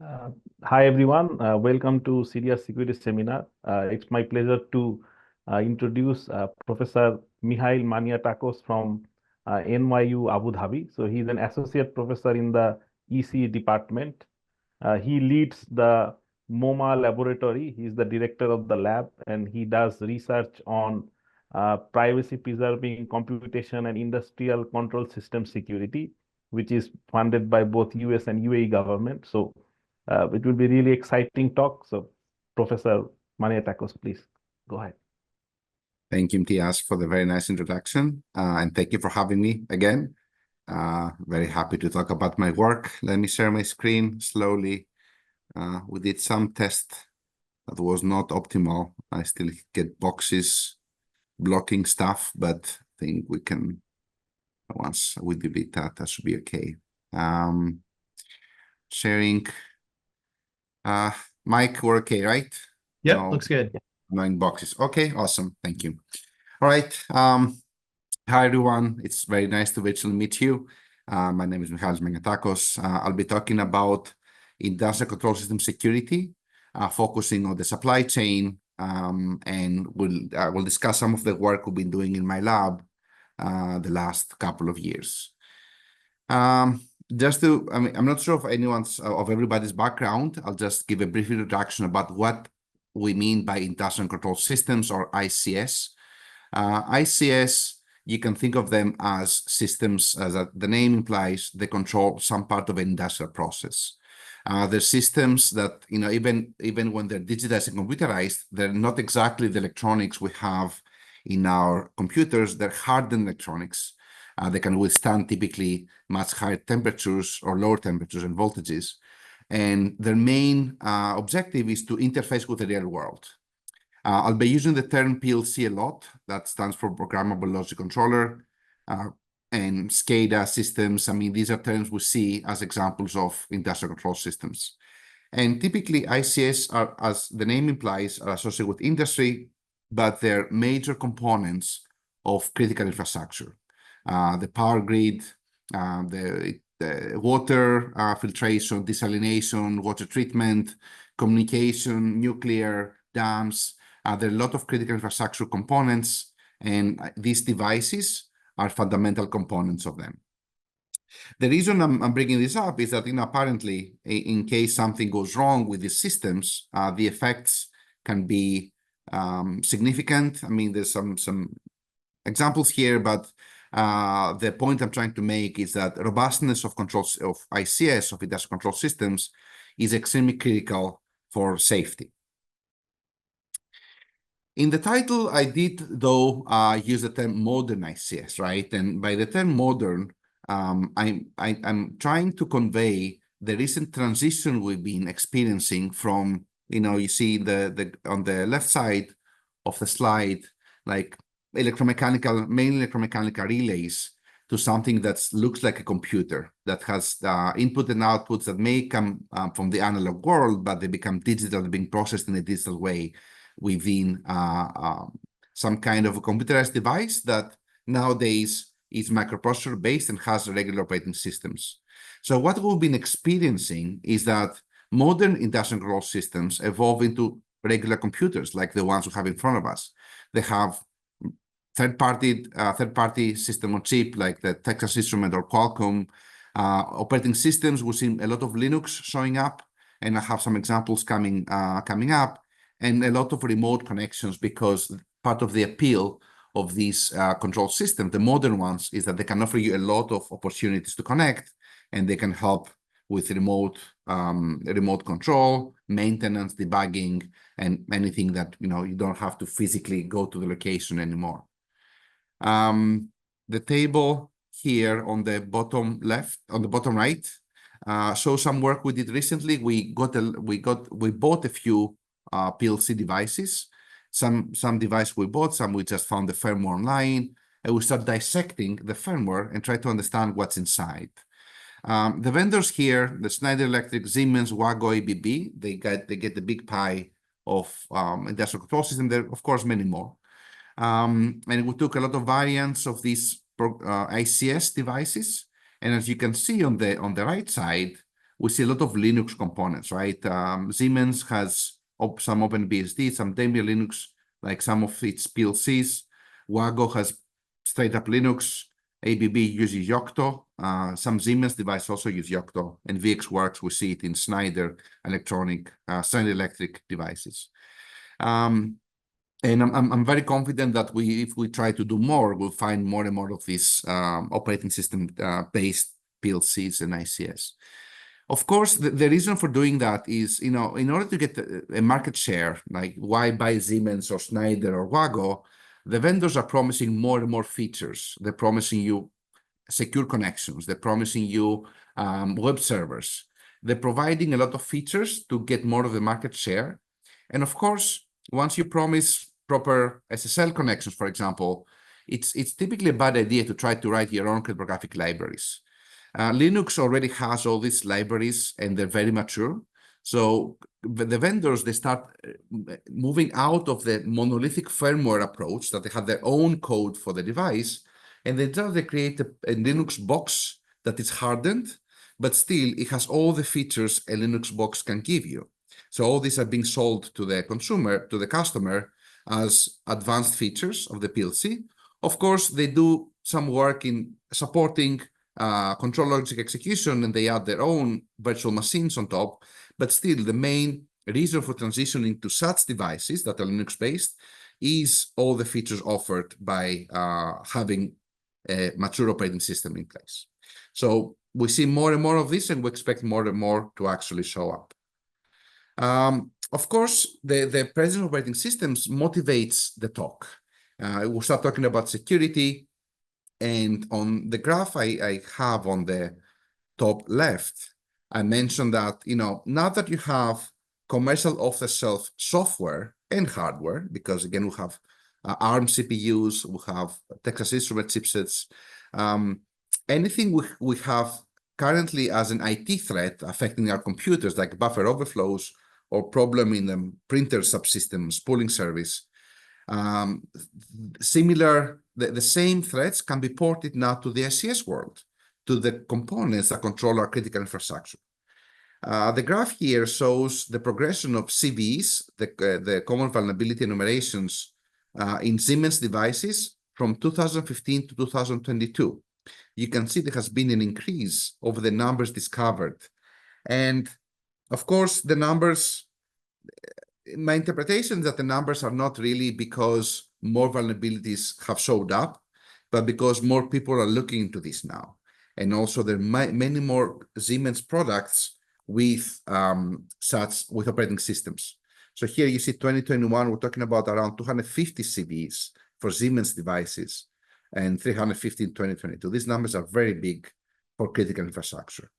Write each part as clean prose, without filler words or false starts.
Uh, Hi everyone, welcome to CERIAS Security Seminar. It's my pleasure to introduce Professor Mihail Maniatakos from NYU Abu Dhabi. So he's an associate professor in the EC department. He leads the MoMA laboratory. He's the director of the lab, and he does research on privacy preserving computation and industrial control system security, which is funded by both US and UAE government. So it will be really exciting talk. So, Professor Maniatakos, please go ahead. Thank you, Mtias, for the very nice introduction, and thank you for having me again. Very happy to talk about my work. Let me share my screen slowly. We did some test that was not optimal. I still get boxes blocking stuff, but I think we can, once we delete that, that should be okay. Sharing. Mike, we're okay, right? Yep, No, looks good. no inboxes. Okay, awesome. Thank you. All right. Hi, everyone. It's very nice to virtually meet you. My name is Michalis Maniatakos. I'll be talking about industrial control system security, focusing on the supply chain, and we'll discuss some of the work we've been doing in my lab the last couple of years. I'm not sure of everybody's background. I'll just give a brief introduction about what we mean by industrial control systems, or ICS. ICS, you can think of them as systems, as the name implies, they control some part of an industrial process. They're systems that, even when they're digitized and computerized, they're not exactly the electronics we have in our computers. They're hardened electronics. They can withstand typically much higher temperatures or lower temperatures and voltages. And their main objective is to interface with the real world. I'll be using the term PLC a lot. That stands for Programmable Logic Controller, and SCADA systems. I mean, these are terms we see as examples of industrial control systems. And typically, ICS are, as the name implies, are associated with industry, but they're major components of critical infrastructure. The power grid, the water filtration, desalination, water treatment, communication, nuclear, dams. There are a lot of critical infrastructure components, and these devices are fundamental components of them. The reason I'm bringing this up is that, apparently, in case something goes wrong with these systems, the effects can be significant. I mean, there's some examples here, but the point I'm trying to make is that robustness of controls of ICS, of industrial control systems, is extremely critical for safety. In the title, I did, though, use the term modern ICS, right? And by the term modern, I'm trying to convey the recent transition we've been experiencing from, you see on the left side of the slide, like mainly electromechanical relays, to something that looks like a computer that has input and outputs that may come from the analog world, but they become digital, being processed in a digital way within some kind of a computerized device that nowadays is microprocessor based and has regular operating systems. So what we've been experiencing is that modern industrial control systems evolve into regular computers like the ones we have in front of us. They have third-party system on chip like the Texas Instrument or Qualcomm. Operating systems, we've seen a lot of Linux showing up, and I have some examples coming up, and a lot of remote connections, because part of the appeal of these control systems, the modern ones, is that they can offer you a lot of opportunities to connect, and they can help with remote control, maintenance, debugging, and anything that you don't have to physically go to the location anymore. The table here on the bottom left, on the bottom right, shows some work we did recently. We bought a few PLC devices. Some device we bought, some we just found the firmware online, and we start dissecting the firmware and try to understand what's inside. The vendors here, the Schneider Electric, Siemens, Wago, ABB, they get the big pie of industrial control system. There are, of course, many more. And we took a lot of variants of these ICS devices. And as you can see on the right side, we see a lot of Linux components, right? Siemens has some OpenBSD, some Debian Linux, like some of its PLCs. Wago has straight up Linux. ABB uses Yocto. Some Siemens devices also use Yocto, and VxWorks, we see it in Schneider Electric devices. And I'm very confident that if we try to do more, we'll find more and more of these operating system based PLCs and ICS. Of course, the reason for doing that is, in order to get a market share, like why buy Siemens or Schneider or Wago, the vendors are promising more and more features. They're promising you secure connections. They're promising you web servers. They're providing a lot of features to get more of the market share. And of course, once you promise proper SSL connections, for example, it's typically a bad idea to try to write your own cryptographic libraries. Linux already has all these libraries and they're very mature. So the vendors, they start moving out of the monolithic firmware approach that they have their own code for the device, and they create a Linux box that is hardened, but still it has all the features a Linux box can give you. So all these are being sold to the consumer, to the customer, as advanced features of the PLC. Of course, they do some work in supporting control logic execution, and they add their own virtual machines on top. But still, the main reason for transitioning to such devices that are Linux-based is all the features offered by having a mature operating system in place. So we see more and more of this, and we expect more and more to actually show up. Of course, the presence of operating systems motivates the talk. We'll start talking about security. And on the graph I have on the top left, I mentioned that, now that you have commercial off-the-shelf software and hardware, because again, we have ARM CPUs, we have Texas Instruments chipsets, anything we have currently as an IT threat affecting our computers, like buffer overflows or problem in the printer subsystem spooling service, the same threats can be ported now to the ICS world, to the components that control our critical infrastructure. The graph here shows the progression of CVEs, the common vulnerability enumerations in Siemens devices from 2015 to 2022. You can see there has been an increase over the numbers discovered. And of course, the numbers, my interpretation is that the numbers are not really because more vulnerabilities have showed up, but because more people are looking into this now. And also there are many more Siemens products with operating systems. So here you see 2021, we're talking about around 250 CVEs for Siemens devices and 350 in 2022. These numbers are very big for critical infrastructure.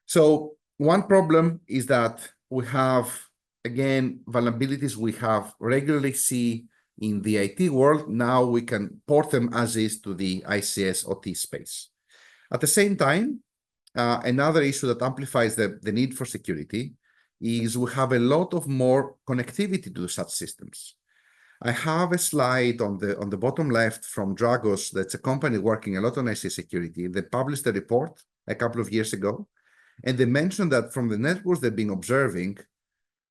So one problem is that we have, again, vulnerabilities we have regularly see in the IT world. Now we can port them as is to the ICS OT space. At the same time, another issue that amplifies the need for security is we have a lot of more connectivity to such systems. I have a slide on the bottom left from Dragos. That's a company working a lot on ICS security. They published a report a couple of years ago, and they mentioned that from the networks they've been observing,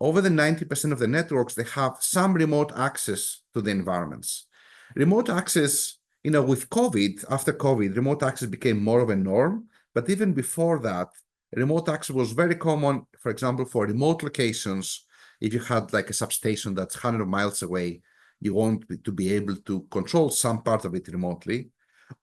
over the 90% of the networks, they have some remote access to the environments. Remote access, with COVID, after COVID, remote access became more of a norm. But even before that, remote access was very common, for example, for remote locations. If you had like a substation that's 100 miles away, you want to be able to control some part of it remotely,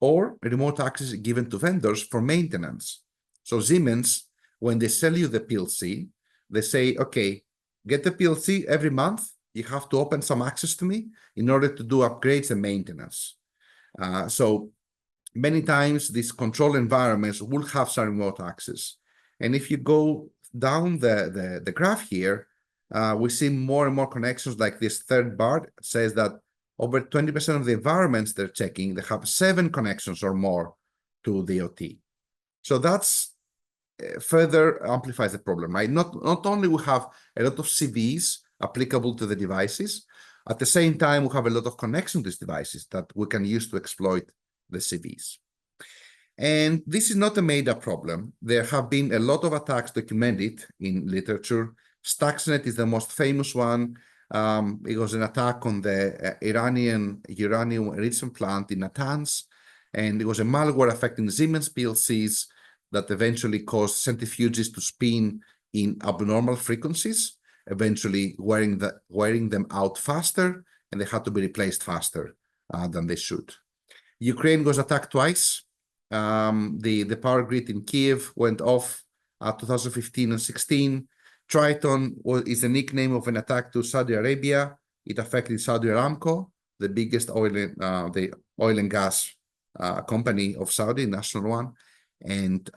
or remote access given to vendors for maintenance. So Siemens, when they sell you the PLC, they say, okay, get the PLC every month. You have to open some access to me in order to do upgrades and maintenance. So many times these control environments will have some remote access. And if you go down the graph here, we see more and more connections. Like this third bar says that over 20% of the environments they're checking, they have 7 connections or more to the OT. So that's further amplifies the problem, right? Not only we have a lot of CVEs applicable to the devices, at the same time, we have a lot of connection to these devices that we can use to exploit the CVEs. And this is not a made-up problem. There have been a lot of attacks documented in literature. Stuxnet is the most famous one. It was an attack on the Iranian uranium enrichment plant in Natanz, and it was a malware affecting Siemens PLCs that eventually caused centrifuges to spin in abnormal frequencies, eventually wearing them out faster, and they had to be replaced faster than they should. Ukraine was attacked twice. The power grid in Kiev went off 2015 and 16. Triton is the nickname of an attack to Saudi Arabia. It affected Saudi Aramco, the biggest oil and gas company of Saudi, national one. And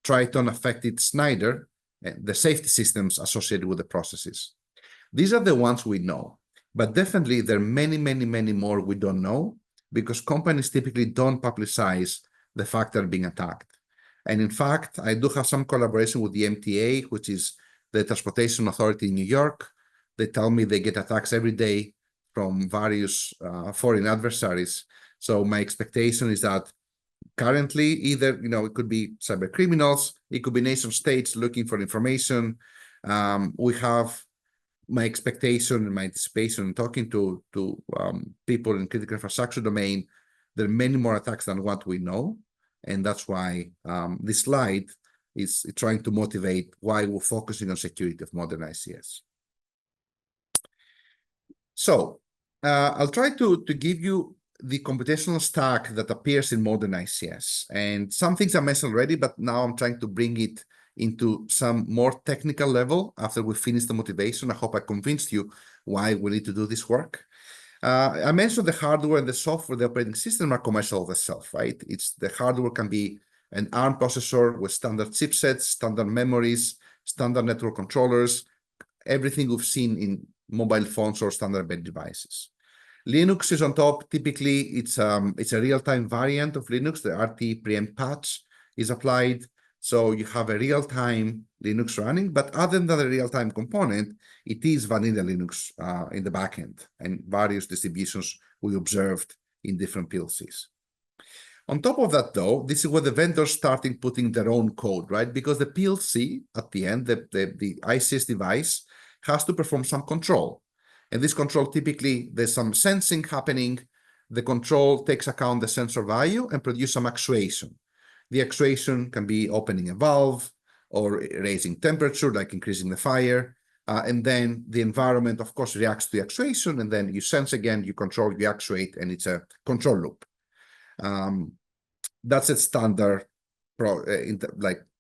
Triton affected Schneider, the safety systems associated with the processes. These are the ones we know. But definitely there are many, many, many more we don't know, because companies typically don't publicize the fact they're being attacked. And in fact, I do have some collaboration with the MTA, which is the Transportation Authority in New York. They tell me they get attacks every day from various foreign adversaries. So my expectation is that currently, either, it could be cyber criminals, it could be nation states looking for information. We have my expectation and my anticipation talking to people in critical infrastructure domain. There are many more attacks than what we know. And that's why this slide is trying to motivate why we're focusing on security of modern ICS. So I'll try to give you the computational stack that appears in modern ICS. And some things I mentioned already, but now I'm trying to bring it into some more technical level after we finish the motivation. I hope I convinced you why we need to do this work. I mentioned the hardware and the software, the operating system are commercial of itself, right? The hardware can be an ARM processor with standard chipsets, standard memories, standard network controllers, everything we've seen in mobile phones or standard embedded devices. Linux is on top. Typically, it's a real-time variant of Linux. The RT preempt patch is applied. So you have a real-time Linux running, but other than the real-time component, it is vanilla Linux in the backend and various distributions we observed in different PLCs. On top of that, though, this is where the vendors starting putting their own code, right? Because the PLC at the end, the ICS device has to perform some control. And this control, typically, there's some sensing happening. The control takes account the sensor value and produce some actuation. The actuation can be opening a valve or raising temperature, like increasing the fire. And then the environment, of course, reacts to the actuation. And then you sense again, you control, you actuate, and it's a control loop. That's a standard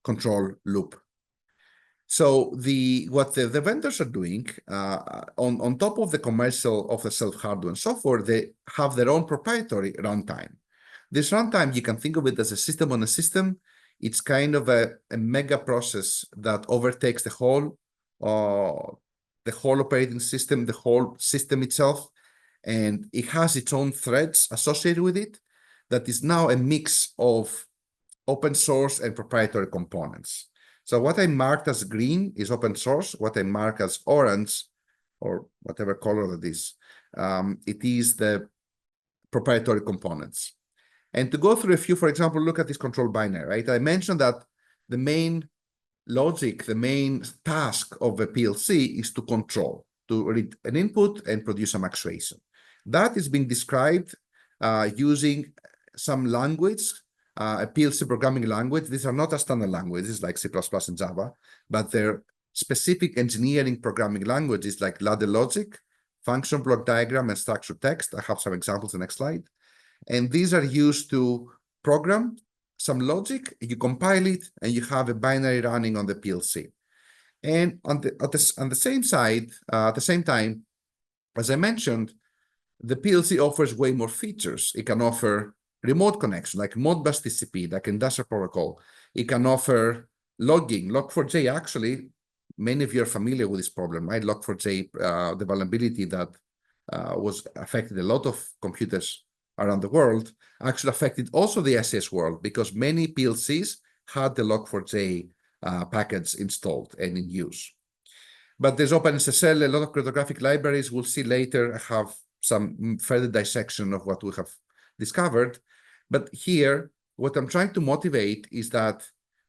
control loop. So what the vendors are doing on top of the commercial off-the-shelf hardware and software, they have their own proprietary runtime. This runtime, you can think of it as a system on a system. It's kind of a mega process that overtakes the whole operating system, the whole system itself, and it has its own threads associated with it that is now a mix of open source and proprietary components. So what I marked as green is open source. What I mark as orange, or whatever color that is, it is the proprietary components. And to go through a few, for example, look at this control binary, right? I mentioned that the main logic, the main task of a PLC is to control, to read an input and produce some actuation. That is being described using some language, a PLC programming language. These are not a standard languages like C++ and Java, but they're specific engineering programming languages like ladder logic, function block diagram, and structured text. I have some examples in the next slide. And these are used to program some logic, you compile it, and you have a binary running on the PLC. And on the same side, at the same time, as I mentioned, the PLC offers way more features. It can offer remote connection, like Modbus TCP, like industrial protocol. It can offer logging. Log4j, actually, many of you are familiar with this problem, right? Log4j, the vulnerability that was affected a lot of computers around the world, actually affected also the ICS world, because many PLCs had the Log4j package installed and in use. But there's OpenSSL, a lot of cryptographic libraries. We'll see later. I have some further dissection of what we have discovered. But here what I'm trying to motivate is that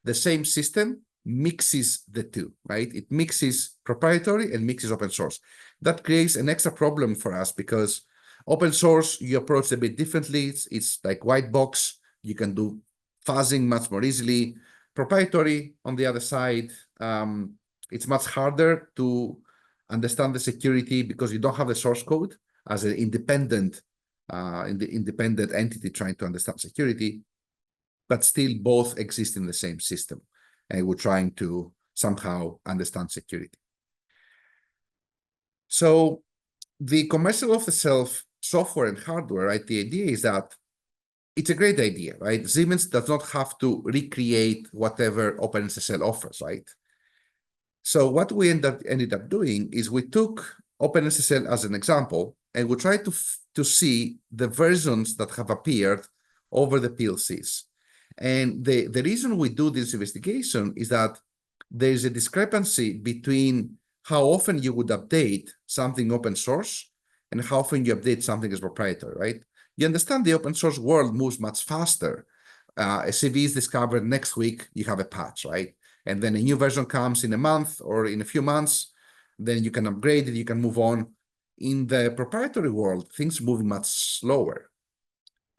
the same system mixes the two, right? It mixes proprietary and mixes open source. That creates an extra problem for us because open source, you approach it a bit differently. It's like white box. You can do fuzzing much more easily. Proprietary, on the other side, it's much harder to understand the security because you don't have the source code as an independent entity trying to understand security, but still both exist in the same system. And we're trying to somehow understand security. So the commercial off-the-shelf software and hardware, right? The idea is that it's a great idea, right? Siemens does not have to recreate whatever OpenSSL offers, right? So what we ended up doing is we took OpenSSL as an example, and we tried to see the versions that have appeared over the PLCs. And the reason we do this investigation is that there is a discrepancy between how often you would update something open source and how often you update something as proprietary, right? You understand the open source world moves much faster. A CV is discovered next week, you have a patch, right? And then a new version comes in a month or in a few months, then you can upgrade it, you can move on. In the proprietary world, things move much slower.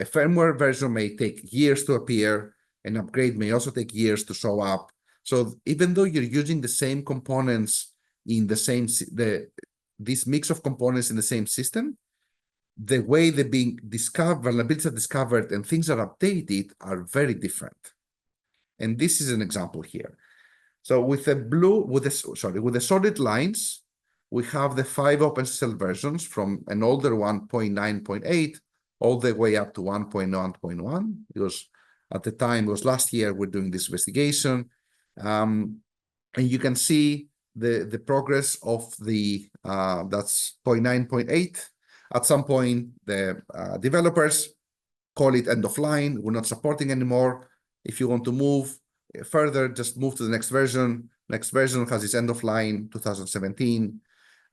A firmware version may take years to appear, an upgrade may also take years to show up. So even though you're using the same components in the same, this mix of components in the same system, the way they're being discovered, vulnerabilities are discovered and things are updated are very different. And this is an example here. So with the solid lines, we have the 5 OpenSSL versions from an older one, 0.9.8, all the way up to 1.1.1. It was, at the time, it was last year, we're doing this investigation. And you can see the progress of the, that's 0.9.8. At some point, the developers call it end of line. We're not supporting anymore. If you want to move further, just move to the next version. Next version has its end of line 2017.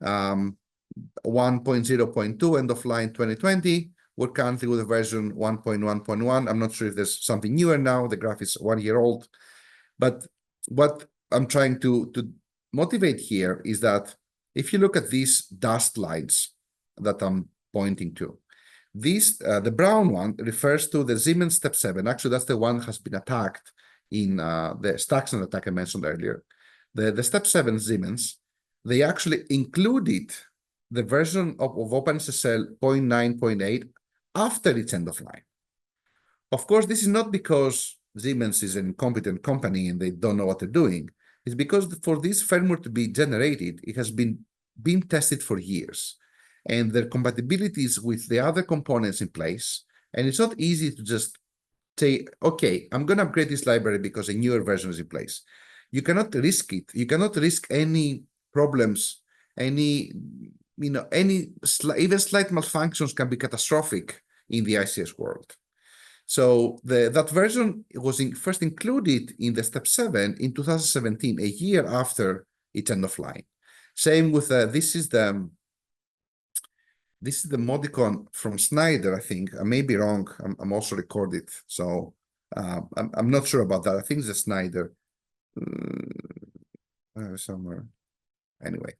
1.0.2 end of line 2020. We're currently with a version 1.1.1. I'm not sure if there's something newer now. The graph is 1 year old. But what I'm trying to motivate here is that if you look at these dust lines that I'm pointing to, these the brown one refers to the Siemens Step 7. Actually, that's the one that has been attacked in the Stuxnet attack I mentioned earlier. The Step 7 Siemens, they actually included the version of OpenSSL 0.9.8 after its end of line. Of course, this is not because Siemens is an incompetent company and they don't know what they're doing. It's because for this firmware to be generated, it has been tested for years. And their compatibilities with the other components in place. And it's not easy to just say, okay, I'm going to upgrade this library because a newer version is in place. You cannot risk it. You cannot risk any problems, even slight malfunctions can be catastrophic in the ICS world. So that version was first included in the Step 7 in 2017, a year after its end of line. Same with this is the Modicon from Snyder, I think. I may be wrong. I'm also recorded, so I'm not sure about that. I think it's a Snyder somewhere. Anyway,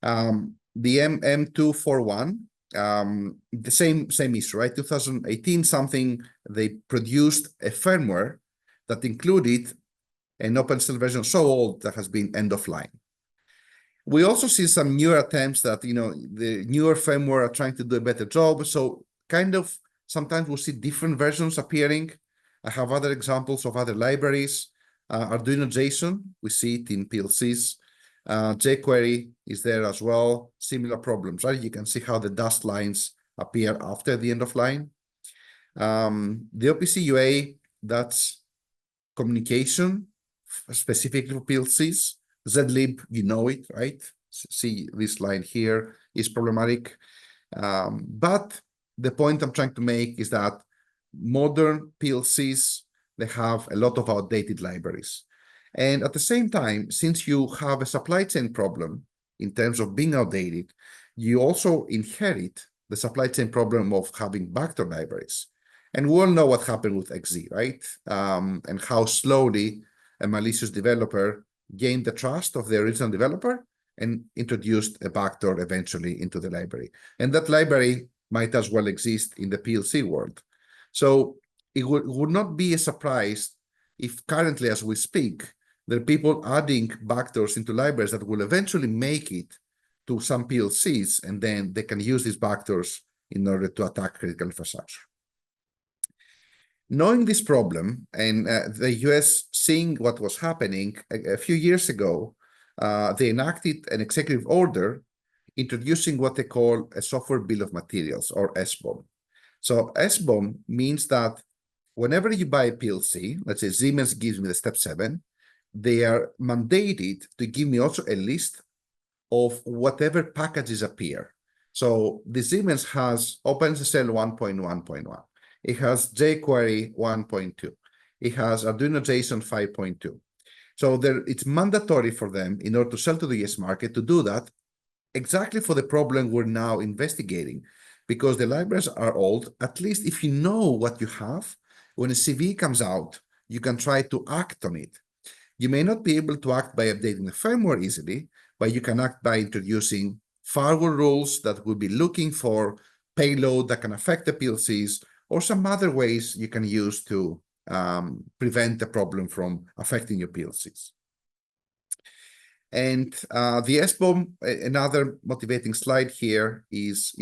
the M241, the same issue, right? 2018 something, they produced a firmware that included an OpenSSL version so old that has been end of line. We also see some newer attempts that, the newer firmware are trying to do a better job. So kind of sometimes we'll see different versions appearing. I have other examples of other libraries. Arduino JSON, we see it in PLCs. jQuery is there as well. Similar problems, right? You can see how the dust lines appear after the end of line. The OPC UA, that's communication, specifically for PLCs. zlib, you know it, right? See this line here is problematic. But the point I'm trying to make is that modern PLCs, they have a lot of outdated libraries. And at the same time, since you have a supply chain problem in terms of being outdated, you also inherit the supply chain problem of having backdoor libraries. And we all know what happened with XZ, right? And how slowly a malicious developer gained the trust of the original developer and introduced a backdoor eventually into the library. And that library might as well exist in the PLC world. So it would not be a surprise if currently, as we speak, there are people adding backdoors into libraries that will eventually make it to some PLCs, and then they can use these backdoors in order to attack critical infrastructure. Knowing this problem and the US seeing what was happening a few years ago, they enacted an executive order introducing what they call a software bill of materials, or SBOM. So SBOM means that whenever you buy a PLC, let's say Siemens gives me the step 7, they are mandated to give me also a list of whatever packages appear. So the Siemens has OpenSSL 1.1.1. It has jQuery 1.2. It has Arduino JSON 5.2. So it's mandatory for them, in order to sell to the US market, to do that exactly for the problem we're now investigating. Because the libraries are old, at least if you know what you have, when a CV comes out, you can try to act on it. You may not be able to act by updating the firmware easily, but you can act by introducing firewall rules that will be looking for payload that can affect the PLCs, or some other ways you can use to prevent the problem from affecting your PLCs. And the SBOM, another motivating slide here is,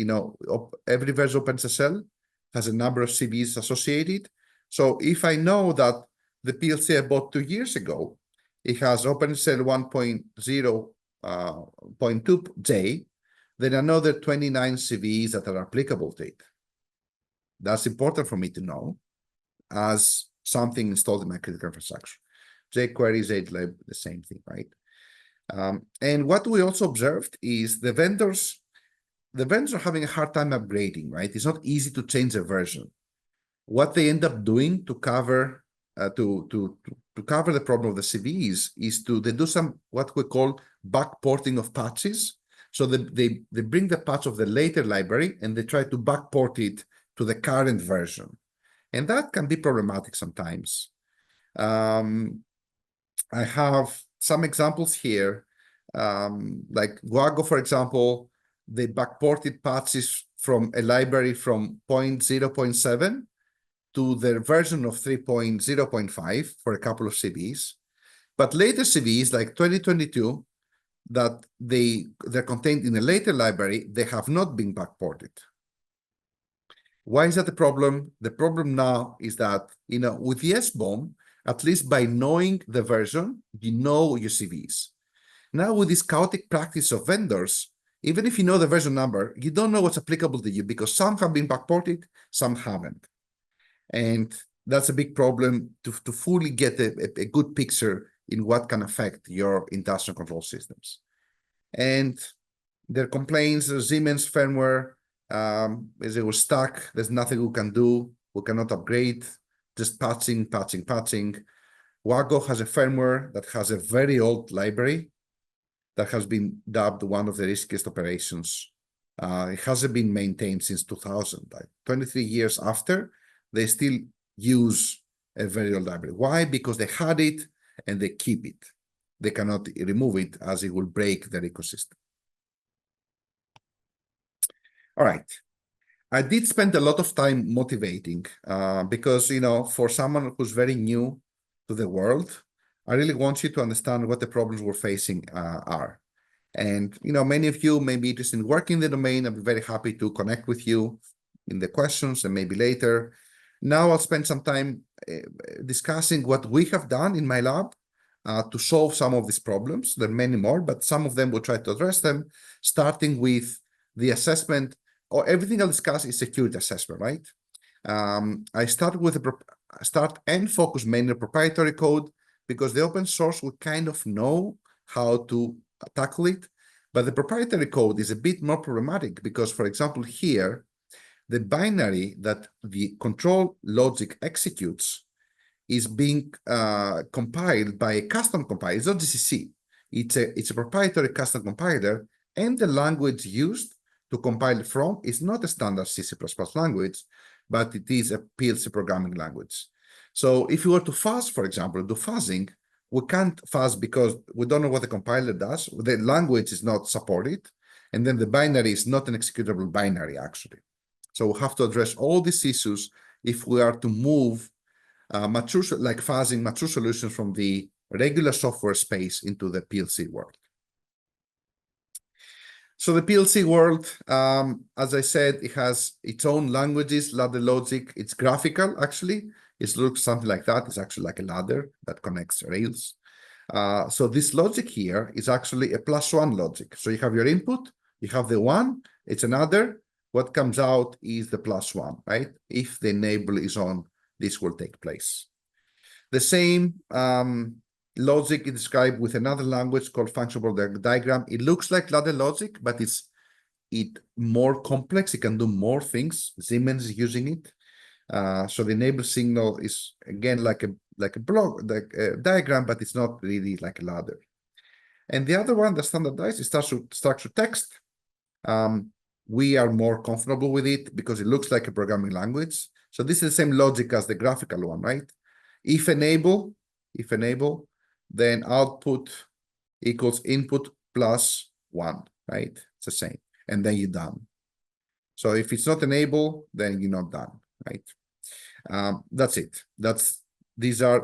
every version of OpenSSL has a number of CVs associated. So if I know that the PLC I bought 2 years ago, it has OpenSSL 1.0.2J, then another 29 CVs that are applicable to it. That's important for me to know as something installed in my critical infrastructure. jQuery, JLab, the same thing, right? And what we also observed is the vendors are having a hard time upgrading, right? It's not easy to change a version. What they end up doing to cover to cover the problem of the CVEs is they do some what we call backporting of patches. So they bring the patch of the later library and they try to backport it to the current version. And that can be problematic sometimes. I have some examples here, like Guago, for example. They backported patches from a library from 0.0.7 to their version of 3.0.5 for a couple of CVs. But later CVs, like 2022, that they're contained in a later library, they have not been backported. Why is that a problem? The problem now is that, with the SBOM, at least by knowing the version, you know your CVs. Now, with this chaotic practice of vendors, even if you know the version number, you don't know what's applicable to you because some have been backported, some haven't. And that's a big problem to fully get a good picture in what can affect your industrial control systems. And their complaints, Siemens firmware, is it was stuck. There's nothing we can do. We cannot upgrade. Just patching. Wago has a firmware that has a very old library that has been dubbed one of the riskiest operations. It hasn't been maintained since 2000. Like 23 years after, they still use a very old library. Why? Because they had it and they keep it. They cannot remove it as it will break their ecosystem. All right. I did spend a lot of time motivating because, for someone who's very new to the world, I really want you to understand what the problems we're facing are. And, many of you may be interested in working in the domain. I'll be very happy to connect with you in the questions and maybe later. Now I'll spend some time discussing what we have done in my lab to solve some of these problems. There are many more, but some of them we'll try to address them, starting with the assessment, or everything I'll discuss is security assessment, right? I start and focus mainly on proprietary code because the open source will kind of know how to tackle it. But the proprietary code is a bit more problematic because, for example, here, the binary that the control logic executes is being compiled by a custom compiler. It's not GCC. It's a proprietary custom compiler, and the language used to compile from is not a standard C++ language, but it is a PLC programming language. So if you were to fuzz, for example, do fuzzing, we can't fuzz because we don't know what the compiler does. The language is not supported, and then the binary is not an executable binary, actually. So we have to address all these issues if we are to move mature, like fuzzing mature solutions from the regular software space into the PLC world. So the PLC world, as I said, it has its own languages, ladder logic. It's graphical, actually. It looks something like that. It's actually like a ladder that connects rails. So this logic here is actually a +1 logic. So you have your input, you have the 1, it's another. What comes out is the +1, right? If the enable is on, this will take place. The same logic is described with another language called function block diagram. It looks like ladder logic, but it's more complex. It can do more things. Siemens is using it. So the enable signal is again like a block, like a diagram, but it's not really like a ladder. And the other one, the standardized, is structured text. We are more comfortable with it because it looks like a programming language. So this is the same logic as the graphical one, right? If enable, then output equals input +1, right? It's the same. And then you're done. So if it's not enable, then you're not done, right? That's it.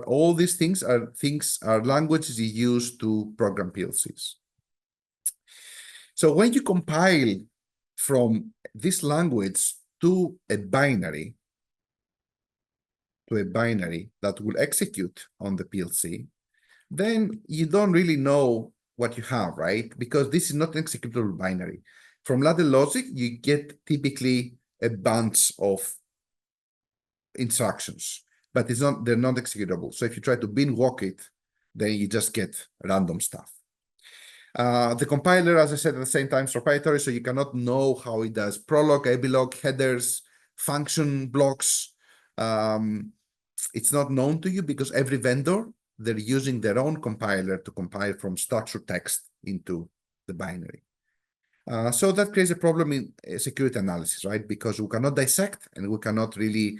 All these things are languages you use to program PLCs. So when you compile from this language to a binary that will execute on the PLC, then you don't really know what you have, right? Because this is not an executable binary. From ladder logic, you get typically a bunch of instructions, but they're not executable. So if you try to bin walk it, then you just get random stuff. The compiler, as I said, at the same time is proprietary, so you cannot know how it does prolog, epilogue, headers, function blocks. It's not known to you because every vendor, they're using their own compiler to compile from structured text into the binary. So that creates a problem in security analysis, right? Because we cannot dissect and we cannot really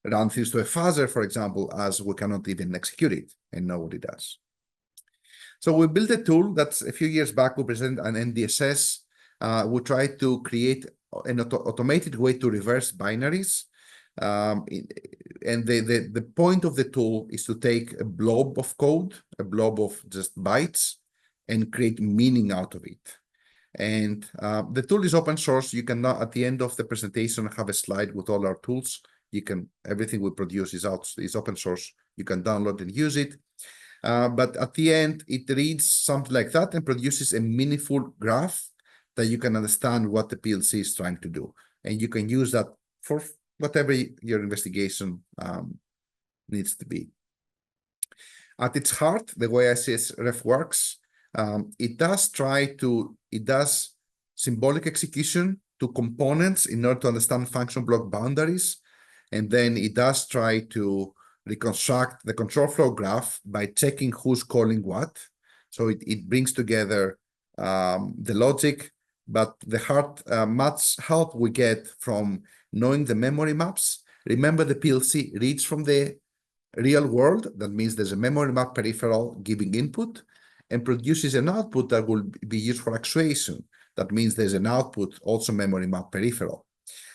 run things to a fuzzer, for example, as we cannot even execute it and know what it does. So we built a tool that's a few years back, we presented an NDSS. We tried to create an automated way to reverse binaries. And the point of the tool is to take a blob of code, a blob of just bytes, and create meaning out of it. And the tool is open source. You can now, at the end of the presentation, have a slide with all our tools. Everything we produce is open source. You can download and use it. But at the end, it reads something like that and produces a meaningful graph that you can understand what the PLC is trying to do. And you can use that for whatever your investigation needs to be. At its heart, the way ICSREF works, it does symbolic execution to components in order to understand function block boundaries. And then it does try to reconstruct the control flow graph by checking who's calling what. So it brings together the logic, but the much help we get from knowing the memory maps. Remember, the PLC reads from the real world. That means there's a memory map peripheral giving input and produces an output that will be used for actuation. That means there's an output, also memory map peripheral.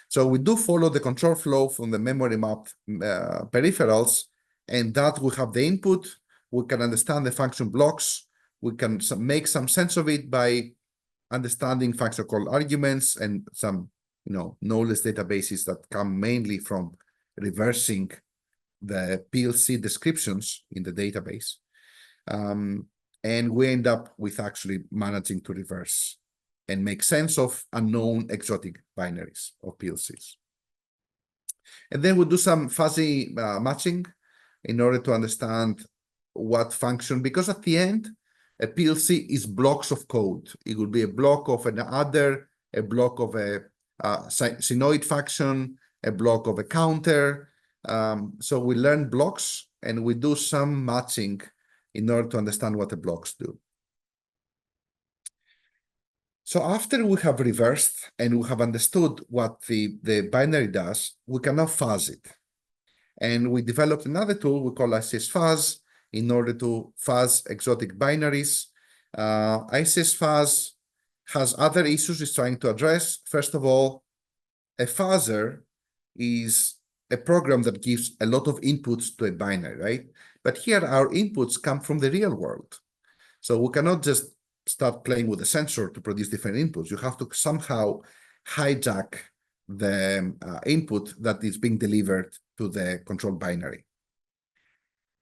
So we do follow the control flow from the memory map peripherals, and that we have the input. We can understand the function blocks. We can make some sense of it by understanding function call arguments and some knowledge databases that come mainly from reversing the PLC descriptions in the database. And we end up with actually managing to reverse and make sense of unknown exotic binaries of PLCs. And then we'll do some fuzzy matching in order to understand what function, because at the end, a PLC is blocks of code. It will be a block of an adder, a block of a sinoid function, a block of a counter. So we learn blocks and we do some matching in order to understand what the blocks do. So after we have reversed and we have understood what the binary does, we can now fuzz it. And we developed another tool we call ICSFuzz in order to fuzz exotic binaries. ICSFuzz has other issues it's trying to address. First of all, a fuzzer is a program that gives a lot of inputs to a binary, right? But here our inputs come from the real world. So we cannot just start playing with a sensor to produce different inputs. You have to somehow hijack the input that is being delivered to the control binary.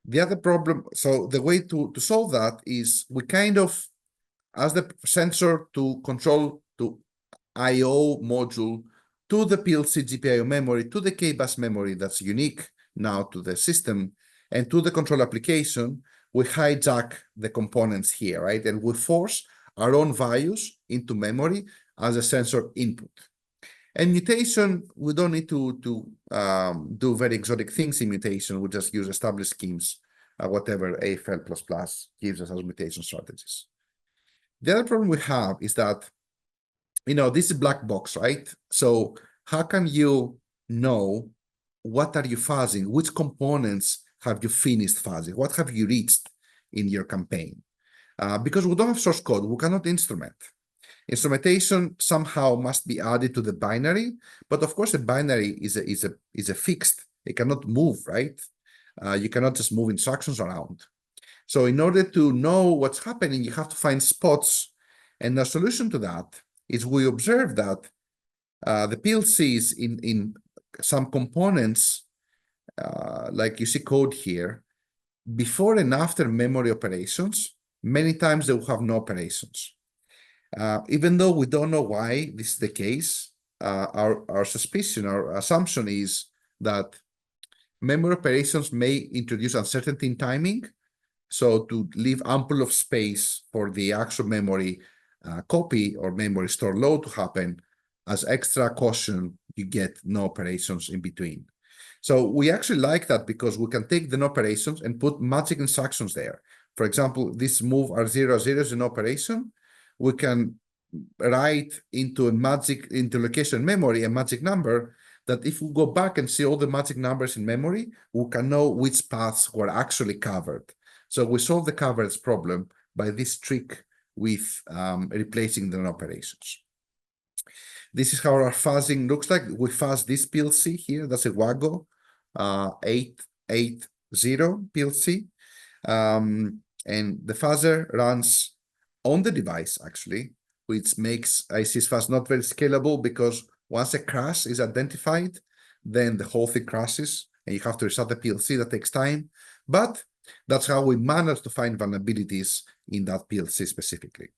The other problem, so the way to solve that is we kind of ask the sensor to control to I/O module to the PLC GPIO memory, to the K-bus memory that's unique now to the system, and to the control application. We hijack the components here, right? And we force our own values into memory as a sensor input. And mutation, we don't need to do very exotic things in mutation. We just use established schemes, whatever AFL++ gives us as mutation strategies. The other problem we have is that, this is black box, right? So how can you know what are you fuzzing? Which components have you finished fuzzing? What have you reached in your campaign? Because we don't have source code, we cannot instrument. Instrumentation somehow must be added to the binary, but of course a binary is a fixed. It cannot move, right? You cannot just move instructions around. So in order to know what's happening, you have to find spots. And the solution to that is we observe that the PLCs in some components, like you see code here, before and after memory operations, many times they will have no operations. Even though we don't know why this is the case, our suspicion, our assumption is that memory operations may introduce uncertainty in timing. So to leave ample of space for the actual memory copy or memory store load to happen, as extra caution, you get no operations in between. So we actually like that because we can take the no operations and put magic instructions there. For example, this move R0 is an operation. We can write into location memory a magic number that if we go back and see all the magic numbers in memory, we can know which paths were actually covered. So we solve the coverage problem by this trick with replacing the non-operations. This is how our fuzzing looks like. We fuzz this PLC here. That's a WAGO 880 PLC. And the fuzzer runs on the device, actually, which makes ICSFuzz not very scalable because once a crash is identified, then the whole thing crashes and you have to restart the PLC. That takes time. But that's how we managed to find vulnerabilities in that PLC specifically.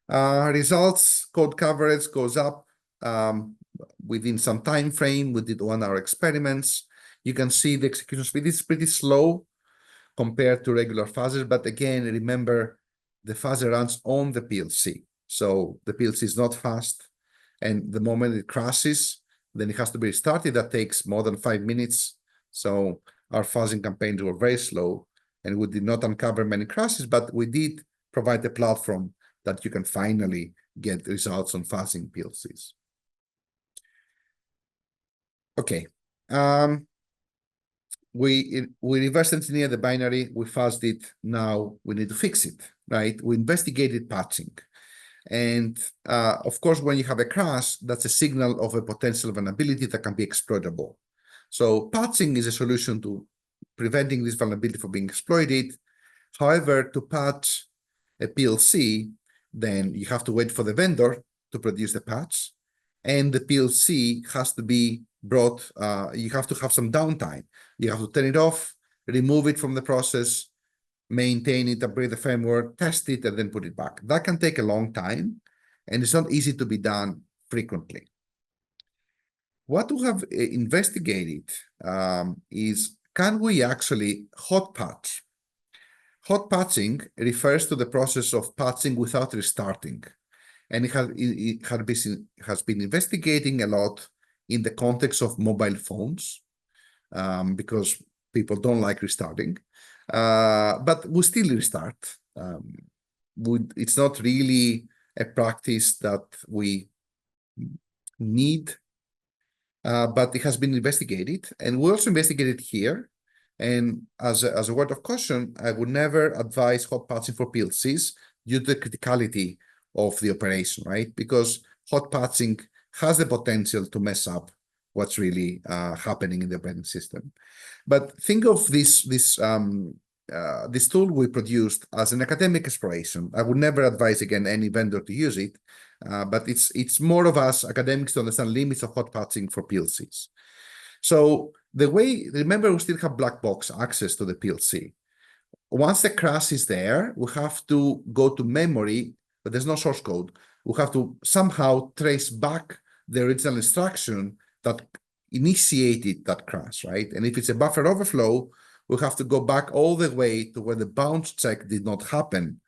Results, code coverage goes up within some time frame. We did 1 hour experiments. You can see the execution speed is pretty slow compared to regular fuzzers. But again, remember, the fuzzer runs on the PLC. So the PLC is not fast. And the moment it crashes, then it has to be restarted. That takes more than 5 minutes. So our fuzzing campaigns were very slow. And we did not uncover many crashes, but we did provide a platform that you can finally get results on fuzzing PLCs. Okay. We reverse engineered the binary, we fuzzed it, now we need to fix it, right? We investigated patching. And of course, when you have a crash, that's a signal of a potential vulnerability that can be exploitable. So patching is a solution to preventing this vulnerability from being exploited. However, to patch a PLC, then you have to wait for the vendor to produce the patch. And the PLC has to be brought, you have to have some downtime. You have to turn it off, remove it from the process, maintain it, upgrade the firmware, test it, and then put it back. That can take a long time, and it's not easy to be done frequently. What we have investigated is, can we actually hot patch? Hot patching refers to the process of patching without restarting. And it has been investigating a lot in the context of mobile phones because people don't like restarting. But we still restart. it's not really a practice that we need, but it has been investigated, and we also investigated here. And as a word of caution, I would never advise hot patching for PLCs due to the criticality of the operation, right? Because hot patching has the potential to mess up what's really happening in the operating system. But think of this tool we produced as an academic exploration. I would never advise again any vendor to use it, but it's more of us academics to understand limits of hot patching for PLCs. So the way, remember, we still have black box access to the PLC. Once the crash is there, we have to go to memory, but there's no source code. We have to somehow trace back the original instruction that initiated that crash, right? And if it's a buffer overflow, we have to go back all the way to where the bounce check did not happen.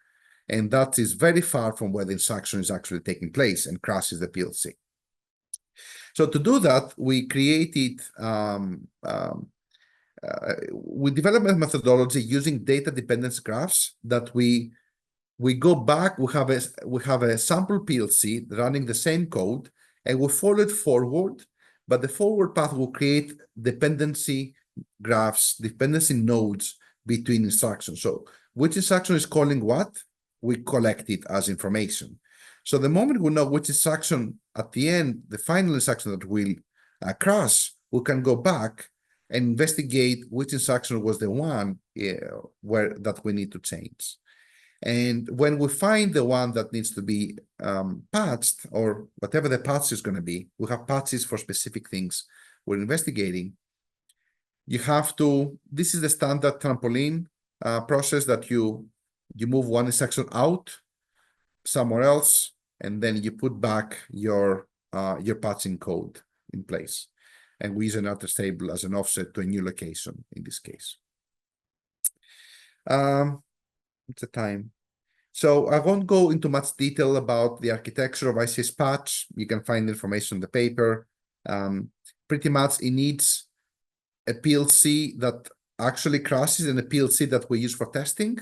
And that is very far from where the instruction is actually taking place and crashes the PLC. So to do that, we created, we developed a methodology using data dependence graphs that we go back, we have a sample PLC running the same code, and we follow it forward, but the forward path will create dependency graphs, dependency nodes between instructions. So which instruction is calling what? We collect it as information. So the moment we know which instruction at the end, the final instruction that will crash, we can go back and investigate which instruction was the one that we need to change. And when we find the one that needs to be patched, or whatever the patch is going to be, we have patches for specific things we're investigating. You have to, this is the standard trampoline process that you move one instruction out somewhere else, and then you put back your patching code in place. And we use an address table as an offset to a new location in this case. It's a time. So I won't go into much detail about the architecture of ICS patch. You can find information in the paper. Pretty much it needs a PLC that actually crashes and a PLC that we use for testing.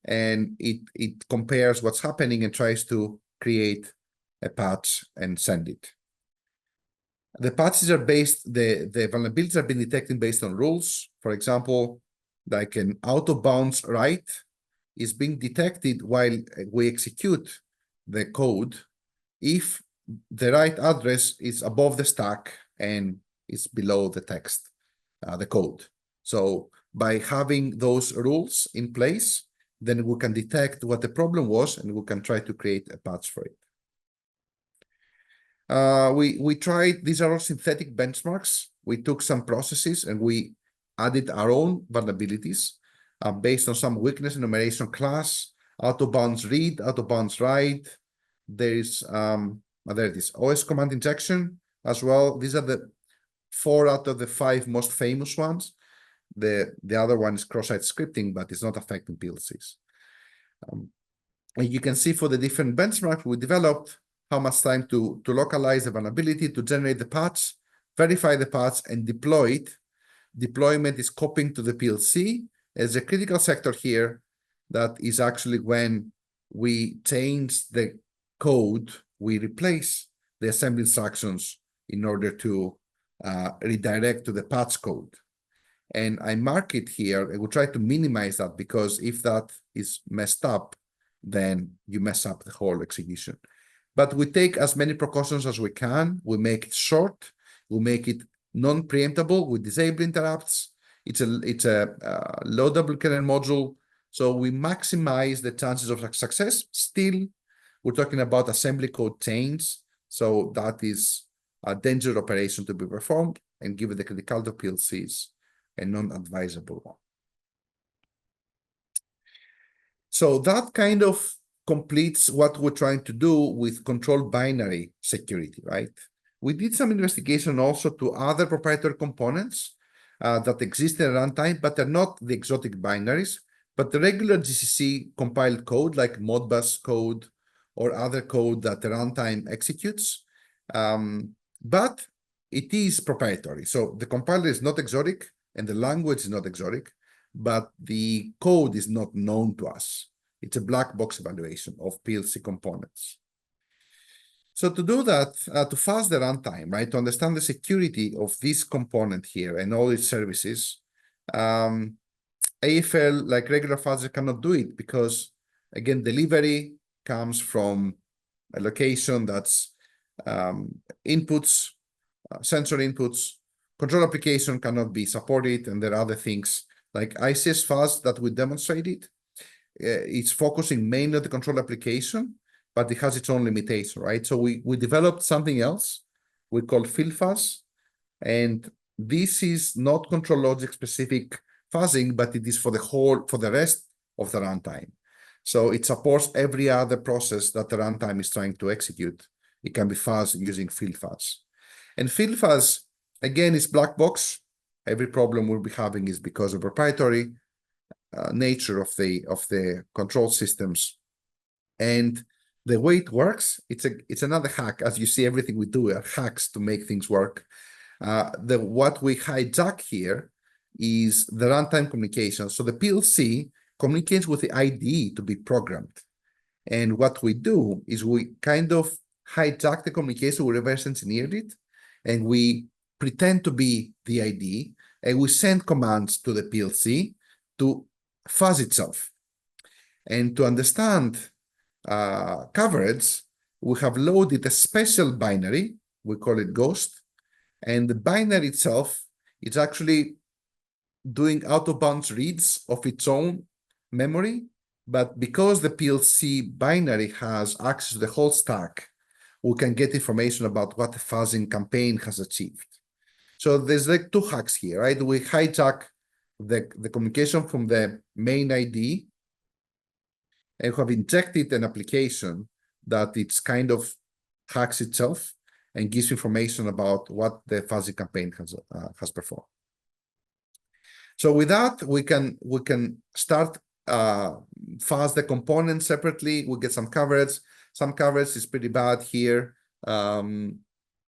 And it compares what's happening and tries to create a patch and send it. The patches are based, the vulnerabilities have been detected based on rules. For example, like an out-of-bounds write is being detected while we execute the code if the right address is above the stack and is below the text, the code. So by having those rules in place, then we can detect what the problem was and we can try to create a patch for it. We tried, these are all synthetic benchmarks. We took some processes and we added our own vulnerabilities based on some weakness enumeration class, out-of-bounds read, out-of-bounds write. There is, there it is, OS command injection as well. These are the 4 out of the 5 most famous ones. The other one is cross-site scripting, but it's not affecting PLCs. And you can see for the different benchmarks we developed, how much time to localize the vulnerability, to generate the patch, verify the patch, and deploy it. Deployment is copying to the PLC. There's a critical sector here that is actually when we change the code, we replace the assembly instructions in order to redirect to the patch code. And I mark it here, and we'll try to minimize that, because if that is messed up, then you mess up the whole execution. But we take as many precautions as we can. We make it short. We make it non-preemptable. We disable interrupts. It's a loadable kernel module. So we maximize the chances of success. Still, we're talking about assembly code change. So that is a dangerous operation to be performed, and given the criticality of PLCs, a non-advisable one. So that kind of completes what we're trying to do with controlled binary security, right? We did some investigation also to other proprietary components that exist in runtime, but they're not the exotic binaries, but the regular GCC compiled code like Modbus code or other code that the runtime executes. But it is proprietary. So the compiler is not exotic and the language is not exotic, but the code is not known to us. It's a black box evaluation of PLC components. So to do that, to fuzz the runtime, right, to understand the security of this component here and all its services, AFL, like regular fuzzer, cannot do it because, again, delivery comes from a location that's inputs, sensor inputs, control application cannot be supported, and there are other things like ICSFuzz that we demonstrated. It's focusing mainly on the control application, but it has its own limitation, right? So we developed something else we call FieldFuzz, and this is not control logic specific fuzzing, but it is for the rest of the runtime. So it supports every other process that the runtime is trying to execute. It can be fuzzed using FieldFuzz. And FieldFuzz, again, is black box. Every problem we'll be having is because of proprietary nature of the control systems. And the way it works, it's another hack. As you see, everything we do are hacks to make things work. What we hijack here is the runtime communication. So the PLC communicates with the IDE to be programmed. And what we do is we kind of hijack the communication, we reverse engineered it, and we pretend to be the IDE, and we send commands to the PLC to fuzz itself. And to understand coverage, we have loaded a special binary, we call it Ghost, and the binary itself is actually doing out-of-bounds reads of its own memory, but because the PLC binary has access to the whole stack, we can get information about what the fuzzing campaign has achieved. So there's like two hacks here, right? We hijack the communication from the main ID, and have injected an application that it's kind of hacks itself and gives information about what the fuzzy campaign has performed. So with that, we can start fuzz the components separately. We get some coverage. Some coverage is pretty bad here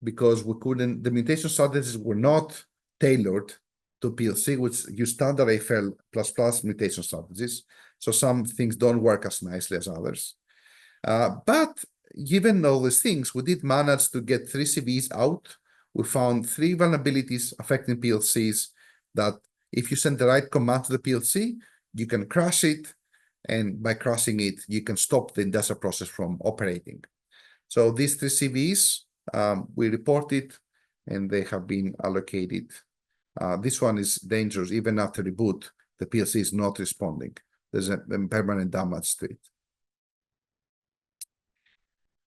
because the mutation strategies were not tailored to PLC, which use standard AFL++ mutation strategies. So some things don't work as nicely as others. But given all these things, we did manage to get 3 CVs out. We found 3 vulnerabilities affecting PLCs that if you send the right command to the PLC, you can crash it. And by crashing it, you can stop the industrial process from operating. So these 3 CVs, we reported, and they have been allocated. This one is dangerous. Even after reboot, the PLC is not responding. There's a permanent damage to it.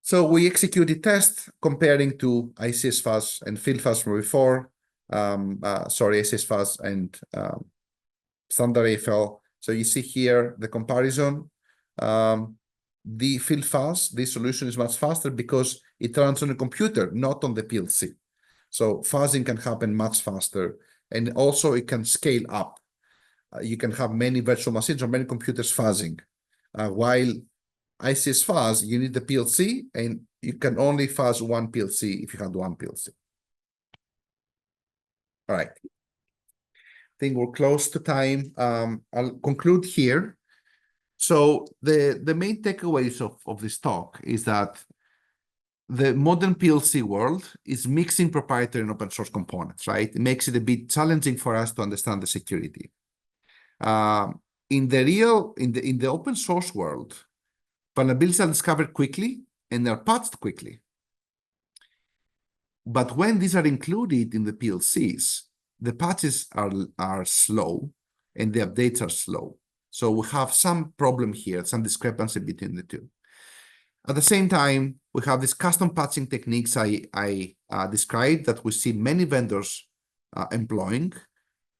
So we executed tests comparing to ICSFuzz and FieldFuzz from before. ICSFuzz and standard AFL. So you see here the comparison. The FieldFuzz, this solution is much faster because it runs on a computer, not on the PLC. So fuzzing can happen much faster. And also it can scale up. You can have many virtual machines or many computers fuzzing. While ICSFuzz, you need the PLC, and you can only fuzz one PLC if you have one PLC. All right. I think we're close to time. I'll conclude here. So the main takeaways of this talk is that the modern PLC world is mixing proprietary and open source components, right? It makes it a bit challenging for us to understand the security. In the open source world, vulnerabilities are discovered quickly and they're patched quickly. But when these are included in the PLCs, the patches are slow and the updates are slow. So we have some problem here, some discrepancy between the two. At the same time, we have these custom patching techniques I described that we see many vendors employing,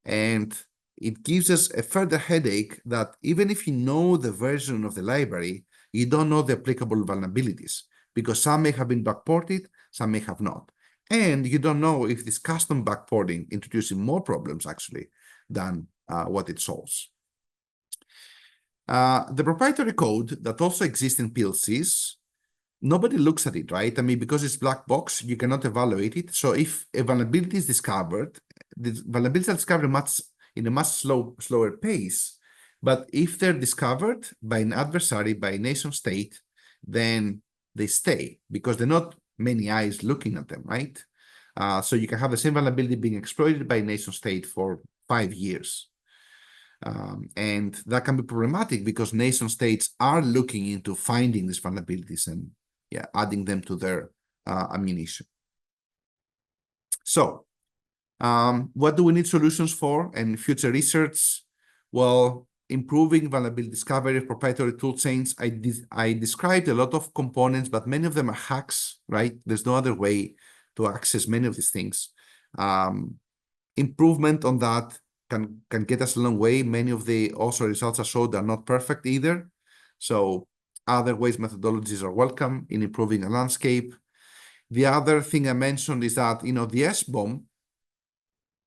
and it gives us a further headache that even if you know the version of the library, you don't know the applicable vulnerabilities because some may have been backported, some may have not. And you don't know if this custom backporting introducing more problems actually than what it solves. The proprietary code that also exists in PLCs, nobody looks at it, right? I mean, because it's black box, you cannot evaluate it. So if a vulnerability is discovered, the vulnerabilities are discovered in a much slower pace. But if they're discovered by an adversary, by a nation state, then they stay because there are not many eyes looking at them, right? So you can have the same vulnerability being exploited by a nation state for 5 years. And that can be problematic because nation states are looking into finding these vulnerabilities and adding them to their ammunition. So what do we need solutions for and future research? Well, improving vulnerability discovery of proprietary tool chains. I described a lot of components, but many of them are hacks, right? There's no other way to access many of these things. Improvement on that can get us a long way. Many of the also results I showed are not perfect either. So other ways, methodologies are welcome in improving a landscape. The other thing I mentioned is that, the SBOM,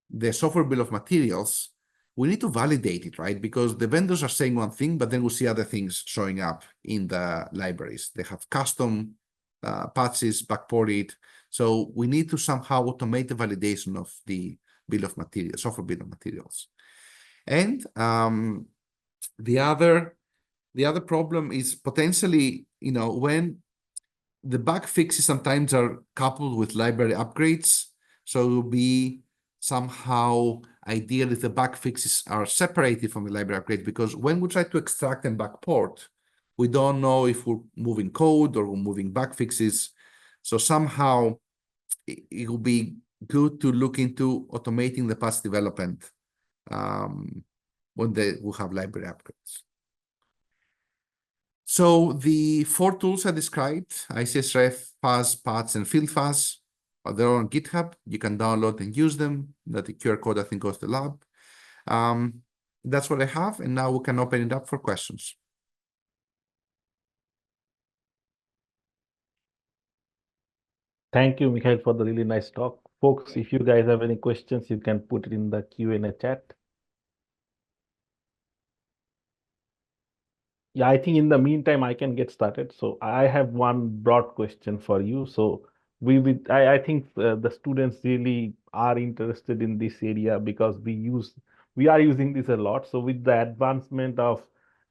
the software bill of materials, we need to validate it, right? Because the vendors are saying one thing, but then we see other things showing up in the libraries. They have custom patches backported. So we need to somehow automate the validation of the bill of materials, software bill of materials. And the other problem is potentially, when the bug fixes sometimes are coupled with library upgrades. So it will be somehow ideal if the bug fixes are separated from the library upgrades, because when we try to extract and backport, we don't know if we're moving code or we're moving bug fixes. So somehow it will be good to look into automating the patch development when we have library upgrades. So the 4 tools I described, ICSREF, Fuzz, Patch, and FieldFuzz, they're on GitHub. You can download and use them. That the QR code, I think, goes to the lab. That's what I have, and now we can open it up for questions. Thank you, Mikhail, for the really nice talk. Folks, if you guys have any questions, you can put it in the Q&A chat. Yeah, I think in the meantime, I can get started. So I have one broad question for you. So I think the students really are interested in this area because we are using this a lot. So with the advancement of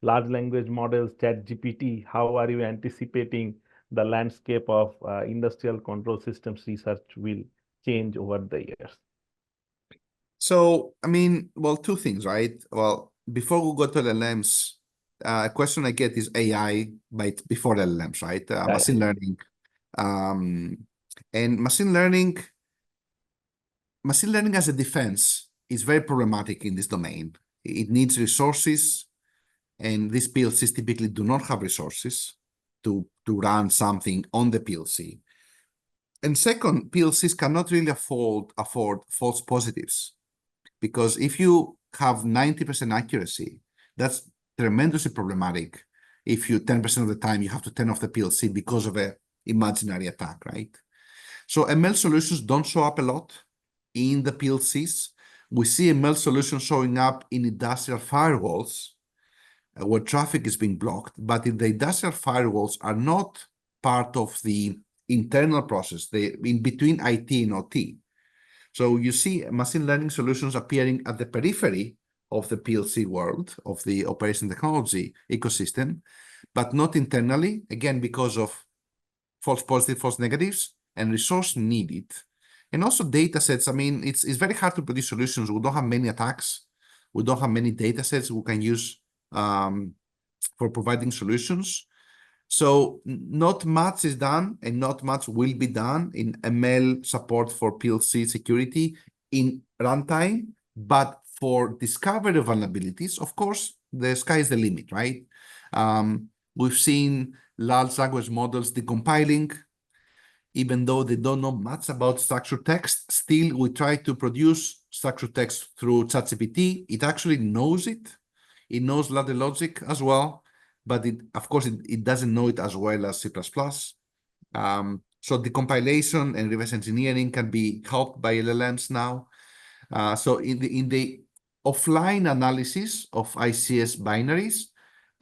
large language models, ChatGPT, how are you anticipating the landscape of industrial control systems research will change over the years? So, well, 2 things, right? Well, before we go to LLMs, a question I get is AI before LLMs, right? Machine learning. And machine learning as a defense is very problematic in this domain. It needs resources, and these PLCs typically do not have resources to run something on the PLC. And second, PLCs cannot really afford false positives, because if you have 90% accuracy, that's tremendously problematic. If 10% of the time you have to turn off the PLC because of an imaginary attack, right? So ML solutions don't show up a lot in the PLCs. We see ML solutions showing up in industrial firewalls where traffic is being blocked, but the industrial firewalls are not part of the internal process. They're in between IT and OT. So you see machine learning solutions appearing at the periphery of the PLC world, of the operation technology ecosystem, but not internally, again, because of false positives, false negatives, and resource needed. And also data sets. It's very hard to produce solutions. We don't have many attacks. We don't have many data sets we can use for providing solutions. So not much is done, and not much will be done in ML support for PLC security in runtime. But for discovery of vulnerabilities, of course, the sky is the limit, right? We've seen large language models decompiling, even though they don't know much about structured text. Still, we try to produce structured text through ChatGPT. It actually knows it. It knows ladder logic as well, but of course, it doesn't know it as well as C++. So the compilation and reverse engineering can be helped by LLMs now. So in the offline analysis of ICS binaries,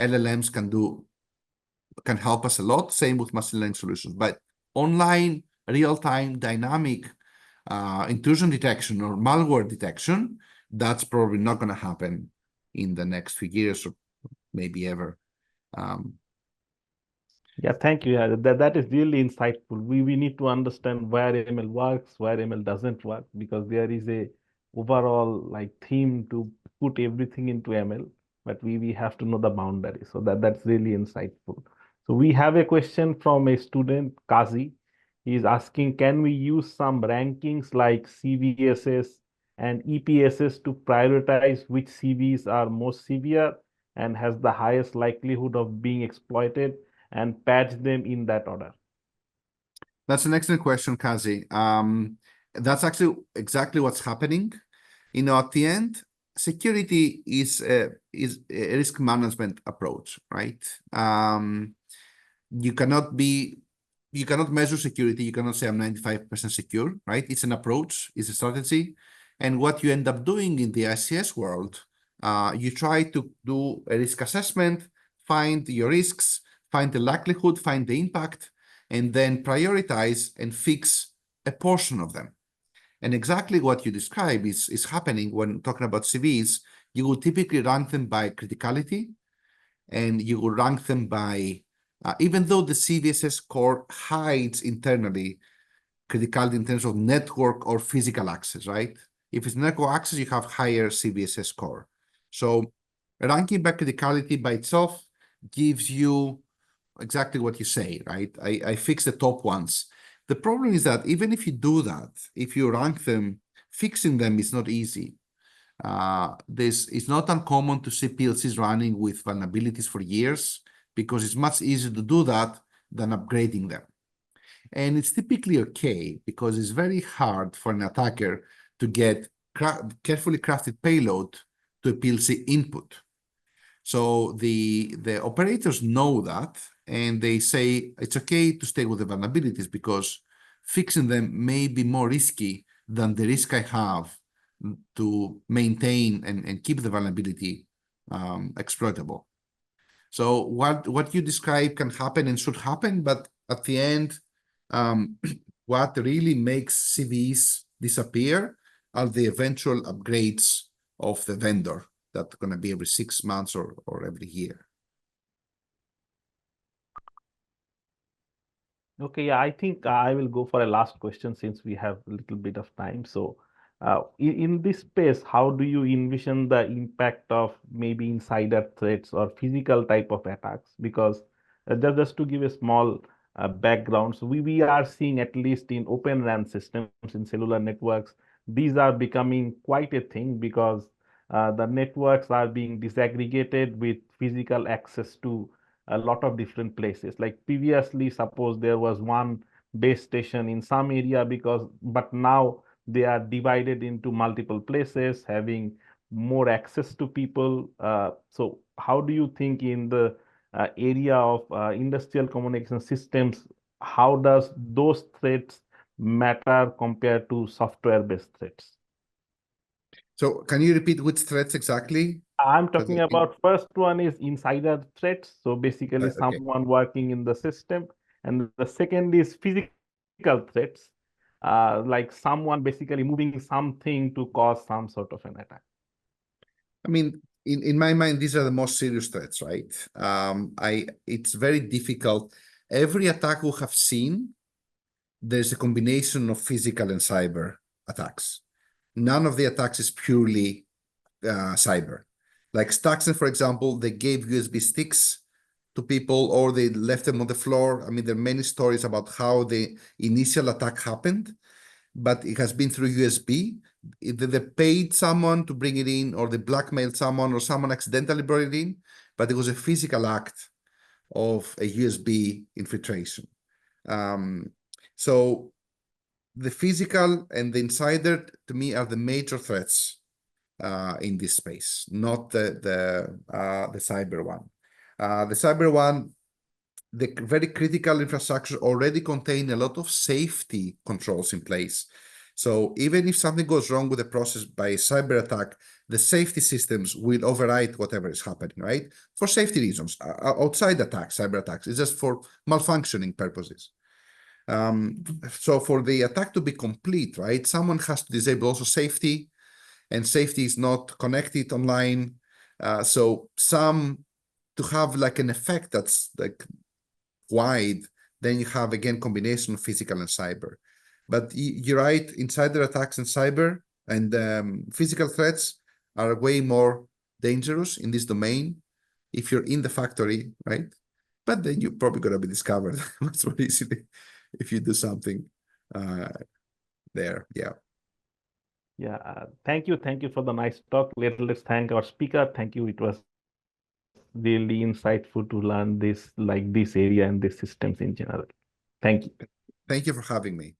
LLMs can help us a lot. Same with machine learning solutions. But online, real-time, dynamic intrusion detection or malware detection, that's probably not going to happen in the next few years or maybe ever. Yeah, thank you. Yeah, that is really insightful. We need to understand where ML works, where ML doesn't work, because there is a overall like theme to put everything into ML, but we have to know the boundaries. So that's really insightful. So we have a question from a student, Kazi. He is asking, can we use some rankings like CVSS and EPSS to prioritize which CVs are most severe and has the highest likelihood of being exploited, and patch them in that order? That's an excellent question, Kazi. That's actually exactly what's happening. At the end, security is a risk management approach, right? You cannot measure security. You cannot say I'm 95% secure, right? It's an approach, it's a strategy. And what you end up doing in the ICS world, you try to do a risk assessment, find your risks, find the likelihood, find the impact, and then prioritize and fix a portion of them. And exactly what you describe is happening when talking about CVs. You will typically rank them by criticality, and you will rank them by, even though the CVSS score hides internally criticality in terms of network or physical access, right? If it's network access, you have higher CVSS score. So ranking by criticality by itself gives you exactly what you say, right? I fix the top ones. The problem is that even if you do that, if you rank them, fixing them is not easy. It's not uncommon to see PLCs running with vulnerabilities for years because it's much easier to do that than upgrading them. And it's typically okay because it's very hard for an attacker to get carefully crafted payload to a PLC input. So the operators know that, and they say it's okay to stay with the vulnerabilities because fixing them may be more risky than the risk I have to maintain and keep the vulnerability exploitable. So what you describe can happen and should happen, but at the end, what really makes CVs disappear are the eventual upgrades of the vendor that's going to be every 6 months or every year. Okay, yeah, I think I will go for a last question since we have a little bit of time. So, in this space, how do you envision the impact of maybe insider threats or physical type of attacks? Because just to give a small background, so we are seeing, at least in open RAN systems in cellular networks, these are becoming quite a thing because the networks are being disaggregated with physical access to a lot of different places. Like previously, suppose there was one base station in some area, but now they are divided into multiple places, having more access to people. So how do you think in the area of industrial communication systems, how does those threats matter compared to software-based threats? So can you repeat which threats exactly? I'm talking about first one is insider threats. So basically Okay. someone working in the system. And the second is physical threats, like someone basically moving something to cause some sort of an attack. I mean, in my mind, these are the most serious threats, right? It's very difficult. Every attack we have seen, there's a combination of physical and cyber attacks. None of the attacks is purely cyber. Like Stuxnet, for example, they gave USB sticks to people or they left them on the floor. I mean, there are many stories about how the initial attack happened, but it has been through USB. Either they paid someone to bring it in, or they blackmailed someone, or someone accidentally brought it in, but it was a physical act of a USB infiltration. So the physical and the insider, to me, are the major threats in this space, not the cyber one. The cyber one, the very critical infrastructure already contain a lot of safety controls in place. So even if something goes wrong with the process by a cyber attack, the safety systems will override whatever is happening, right? For safety reasons, outside attacks, cyber attacks, it's just for malfunctioning purposes. So for the attack to be complete, right, someone has to disable also safety, and safety is not connected online. So some to have like an effect that's like wide, then you have again combination of physical and cyber. But you're right, insider attacks and cyber and physical threats are way more dangerous in this domain if you're in the factory, right? But then you're probably going to be discovered much more easily if you do something there. Yeah. Yeah. Thank you. Thank you for the nice talk. Let's thank our speaker. Thank you. It was really insightful to learn this, like this area and these systems in general. Thank you. Thank you for having me.